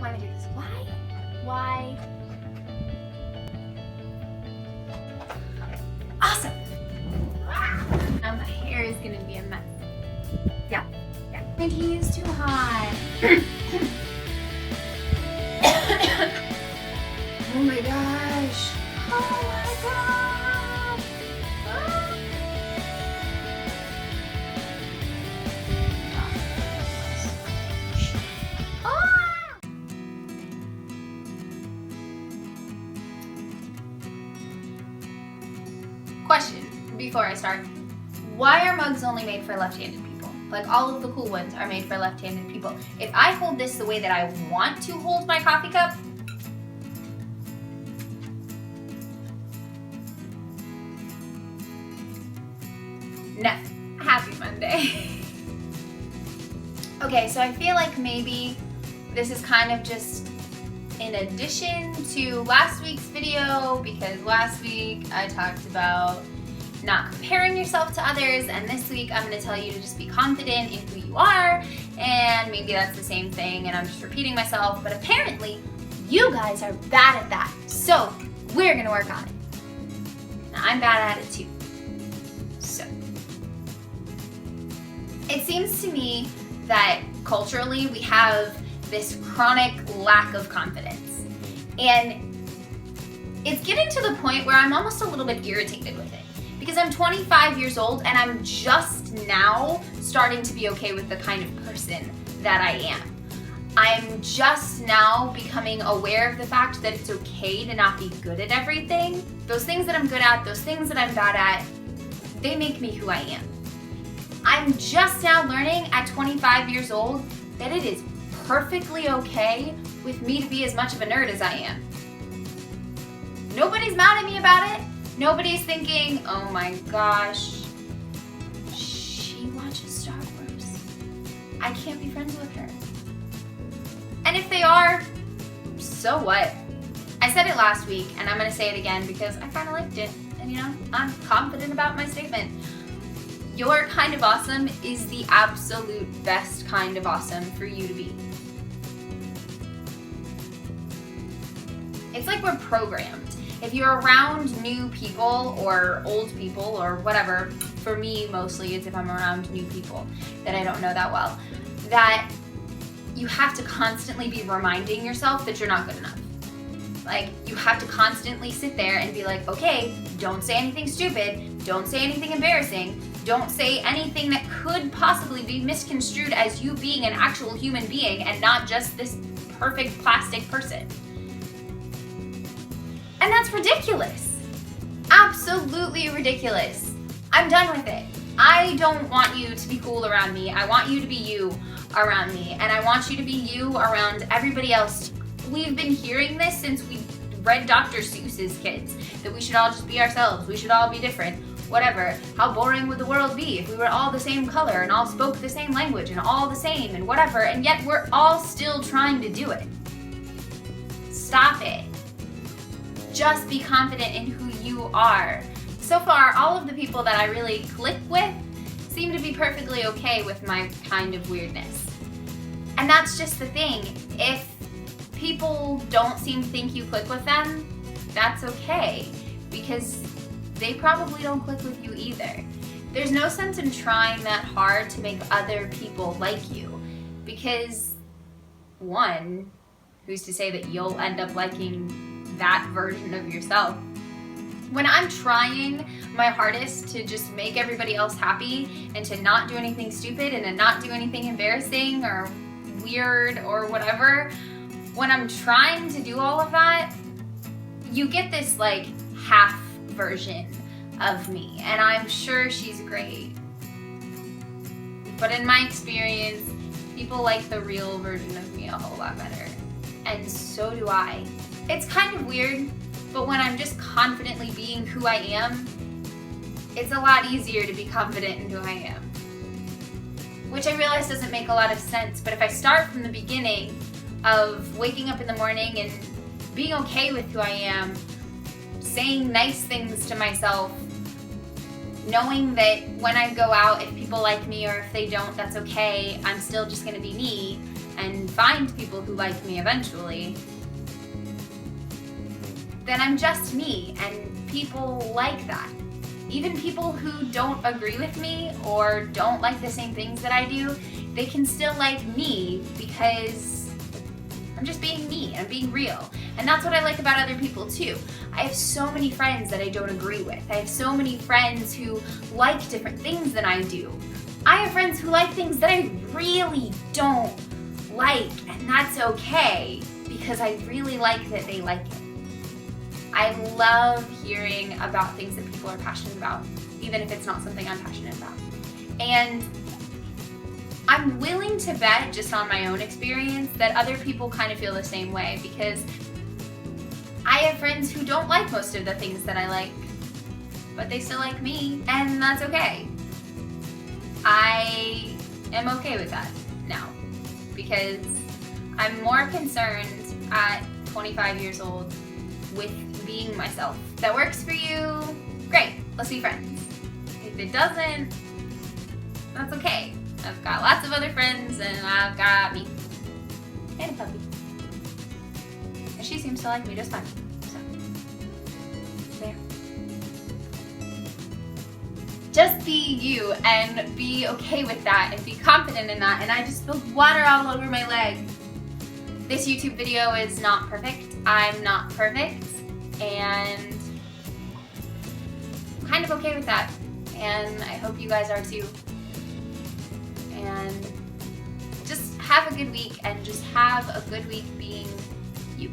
Why do this? Why? Awesome. Now my hair is gonna be a mess. Yeah. My tea is too hot. Oh my gosh. Oh my god. Question before I start. Why are mugs only made for left-handed people? Like all of the cool ones are made for left-handed people. If I hold this the way that I want to hold my coffee cup, no. Happy Monday. Okay, so I feel like maybe this is kind of just in addition to last week's video, because last week I talked about not comparing yourself to others, and this week I'm going to tell you to just be confident in who you are, and maybe that's the same thing and I'm just repeating myself, but apparently you guys are bad at that, so we're going to work on it. Now, I'm bad at it too. So, it seems to me that culturally we have this chronic lack of confidence, and it's getting to the point where I'm almost a little bit irritated with it, because I'm 25 years old and I'm just now starting to be okay with the kind of person that I am. I'm just now becoming aware of the fact that it's okay to not be good at everything. Those things that I'm good at, those things that I'm bad at, they make me who I am. I'm just now learning at 25 years old that it is perfectly okay with me to be as much of a nerd as I am. Nobody's mad at me about it. Nobody's thinking, oh my gosh, she watches Star Wars. I can't be friends with her. And if they are, so what? I said it last week and I'm gonna say it again because I kinda liked it. And I'm confident about my statement. Your kind of awesome is the absolute best kind of awesome for you to be. It's like we're programmed. If you're around new people or old people or whatever, for me mostly it's if I'm around new people that I don't know that well, that you have to constantly be reminding yourself that you're not good enough. Like, you have to constantly sit there and be like, okay, don't say anything stupid, don't say anything embarrassing, don't say anything that could possibly be misconstrued as you being an actual human being and not just this perfect plastic person. And that's ridiculous. Absolutely ridiculous. I'm done with it. I don't want you to be cool around me. I want you to be you around me. And I want you to be you around everybody else. We've been hearing this since we read Dr. Seuss as kids, that we should all just be ourselves. We should all be different. Whatever. How boring would the world be if we were all the same color and all spoke the same language and all the same and whatever, and yet we're all still trying to do it. Stop it. Just be confident in who you are. So far, all of the people that I really click with seem to be perfectly okay with my kind of weirdness. And that's just the thing. If people don't seem to think you click with them, that's okay, because they probably don't click with you either. There's no sense in trying that hard to make other people like you, because one, who's to say that you'll end up liking that version of yourself? When I'm trying my hardest to just make everybody else happy and to not do anything stupid and to not do anything embarrassing or weird or whatever, when I'm trying to do all of that, you get this like half version of me, and I'm sure she's great. But in my experience, people like the real version of me a whole lot better. And so do I. It's kind of weird, but when I'm just confidently being who I am, it's a lot easier to be confident in who I am. Which I realize doesn't make a lot of sense, but if I start from the beginning of waking up in the morning and being okay with who I am, saying nice things to myself, knowing that when I go out, if people like me or if they don't, that's okay, I'm still just gonna be me, and find people who like me eventually, then I'm just me, and people like that. Even people who don't agree with me or don't like the same things that I do, they can still like me because I'm just being me, I'm being real. And that's what I like about other people too. I have so many friends that I don't agree with. I have so many friends who like different things than I do. I have friends who like things that I really don't like, and that's okay because I really like that they like it. I love hearing about things that people are passionate about, even if it's not something I'm passionate about. And I'm willing to bet, just on my own experience, that other people kind of feel the same way, because I have friends who don't like most of the things that I like, but they still like me, and that's okay. I am okay with that now, because I'm more concerned at 25 years old with being myself. If that works for you, great, let's be friends. If it doesn't, that's okay. I've got lots of other friends, and I've got me. And a puppy. And she seems to like me just fine. So, there. Just be you, and be okay with that, and be confident in that. And I just spilled water all over my leg. This YouTube video is not perfect. I'm not perfect, and I'm kind of okay with that. And I hope you guys are too. And just have a good week, and just have a good week being you.